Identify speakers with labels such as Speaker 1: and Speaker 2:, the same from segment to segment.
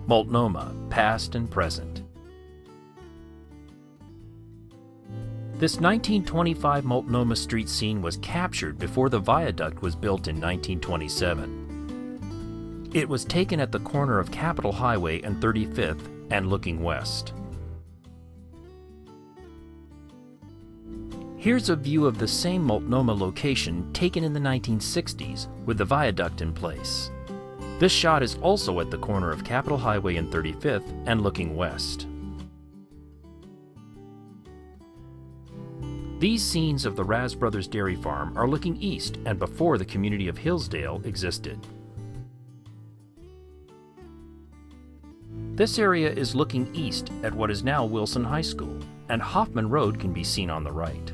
Speaker 1: Multnomah, past and present. This 1925 Multnomah street scene was captured before the viaduct was built in 1927. It was taken at the corner of Capitol Highway and 35th and looking west. Here's a view of the same Multnomah location taken in the 1960s with the viaduct in place. This shot is also at the corner of Capitol Highway and 35th and looking west. These scenes of the Raz Brothers Dairy Farm are looking east and before the community of Hillsdale existed. This area is looking east at what is now Wilson High School, and Hoffman Road can be seen on the right.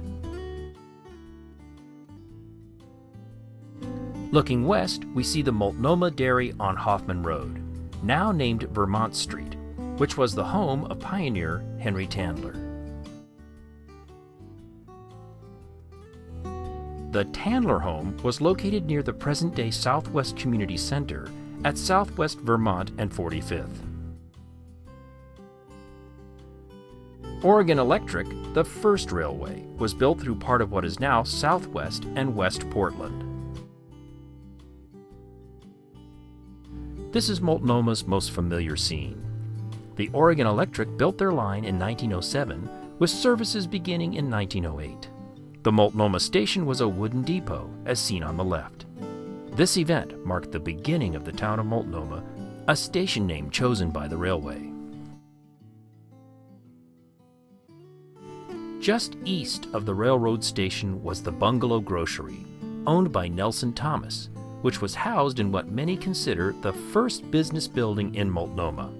Speaker 1: Looking west, we see the Multnomah Dairy on Hoffman Road, now named Vermont Street, which was the home of pioneer Henry Tandler. The Tandler home was located near the present-day Southwest Community Center at Southwest Vermont and 45th. Oregon Electric, the first railway, was built through part of what is now Southwest and West Portland. This is Multnomah's most familiar scene. The Oregon Electric built their line in 1907, with services beginning in 1908. The Multnomah station was a wooden depot, as seen on the left. This event marked the beginning of the town of Multnomah, a station name chosen by the railway. Just east of the railroad station was the Bungalow Grocery, owned by Nelson Thomas, which was housed in what many consider the first business building in Multnomah.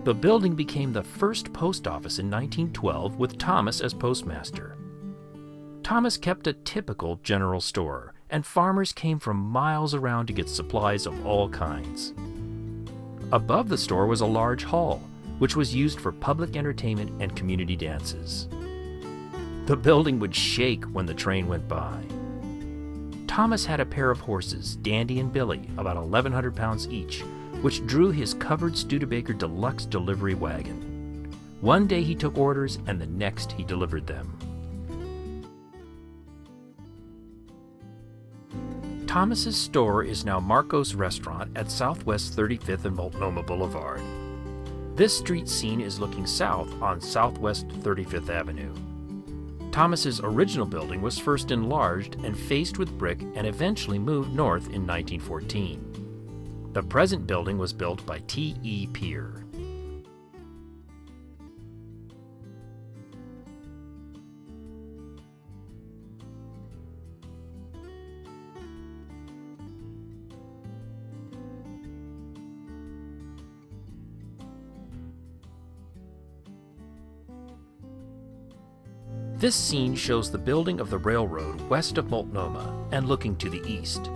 Speaker 1: The building became the first post office in 1912 with Thomas as postmaster. Thomas kept a typical general store, and farmers came from miles around to get supplies of all kinds. Above the store was a large hall, which was used for public entertainment and community dances. The building would shake when the train went by. Thomas had a pair of horses, Dandy and Billy, about 1,100 pounds each, which drew his covered Studebaker deluxe delivery wagon. One day he took orders, and the next he delivered them. Thomas's store is now Marco's Restaurant at Southwest 35th and Multnomah Boulevard. This street scene is looking south on Southwest 35th Avenue. Thomas's original building was first enlarged and faced with brick and eventually moved north in 1914. The present building was built by T.E. Peer. This scene shows the building of the railroad west of Multnomah and looking to the east.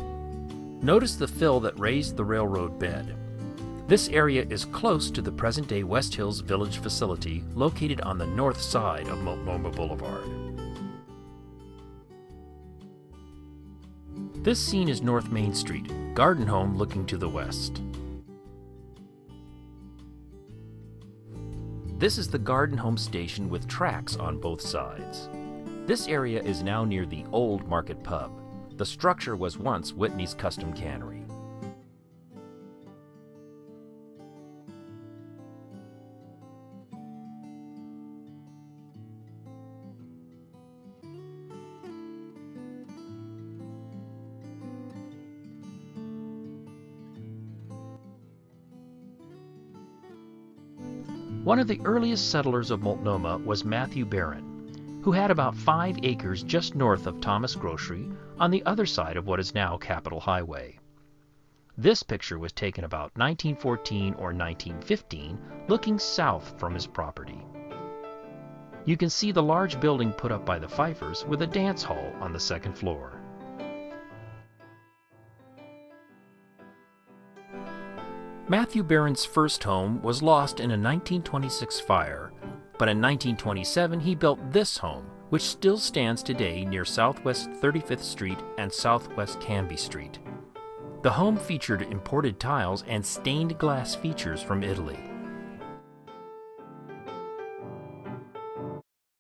Speaker 1: Notice the fill that raised the railroad bed. This area is close to the present-day West Hills Village facility located on the north side of Multnomah Boulevard. This scene is North Main Street, Garden Home looking to the west. This is the Garden Home station with tracks on both sides. This area is now near the old Market Pub. The structure was once Whitney's Custom Cannery. One of the earliest settlers of Multnomah was Matthew Barron, who had about 5 acres just north of Thomas Grocery on the other side of what is now Capitol Highway. This picture was taken about 1914 or 1915, looking south from his property. You can see the large building put up by the Pfeiffers with a dance hall on the second floor. Matthew Barron's first home was lost in a 1926 fire, but in 1927 he built this home, which still stands today near Southwest 35th Street and Southwest Canby Street. The home featured imported tiles and stained glass features from Italy.